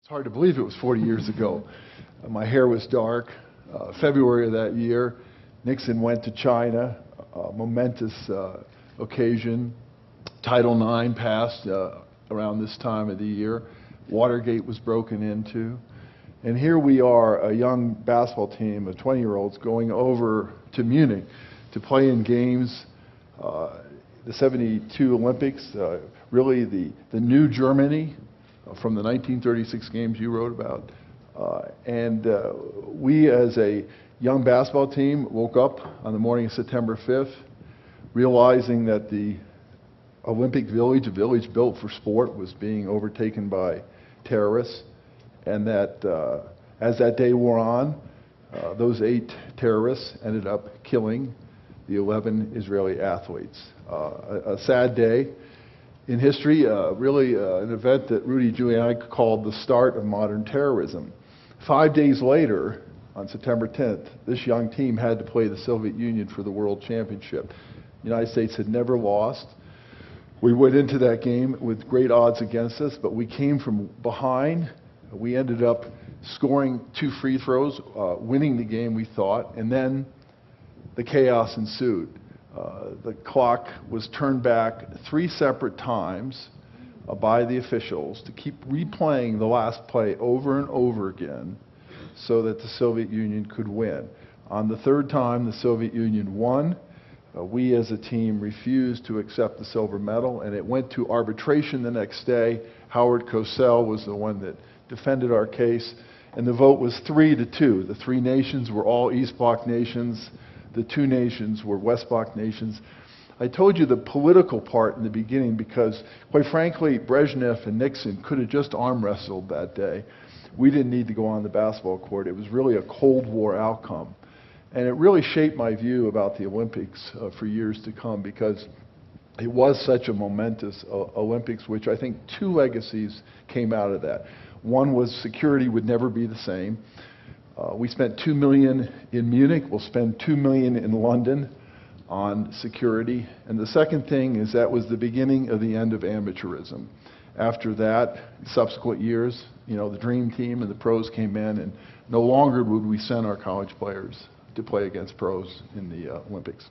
It's hard to believe it was 40 years ago. My hair was dark. February of that year, Nixon went to China, a momentous occasion. Title IX passed around this time of the year. Watergate was broken into. And here we are, a young basketball team of 20-year-olds going over to Munich to play in games, the '72 Olympics, really the new Germany from the 1936 games you wrote about. We, as a young basketball team, woke up on the morning of September 5th, realizing that the Olympic Village, a village built for sport, was being overtaken by terrorists, and that as that day wore on, those 8 terrorists ended up killing the 11 Israeli athletes. A sad day in history, really an event that Rudy Giuliani called the start of modern terrorism. 5 days later, on September 10th, this young team had to play the Soviet Union for the World Championship. The United States had never lost. We went into that game with great odds against us, but we came from behind. We ended up scoring 2 free throws, winning the game, we thought, and then the chaos ensued. The clock was turned back 3 separate times by the officials to keep replaying the last play over and over again so that the Soviet Union could win. On the 3rd time the Soviet Union won, we as a team refused to accept the silver medal, and it went to arbitration the next day. Howard Cosell was the one that defended our case, and the vote was 3-2. The 3 nations were all East Bloc nations. The 2 nations were West Bloc nations. I told you the political part in the beginning because, quite frankly, Brezhnev and Nixon could have just arm wrestled that day. We didn't need to go on the basketball court. It was really a Cold War outcome. And it really shaped my view about the Olympics for years to come, because it was such a momentous Olympics, which I think 2 legacies came out of that. One was security would never be the same. We spent $2 million in Munich. We'll spend $2 million in London on security. And the second thing is that was the beginning of the end of amateurism. After that, subsequent years, the dream team and the pros came in, and no longer would we send our college players to play against pros in the Olympics.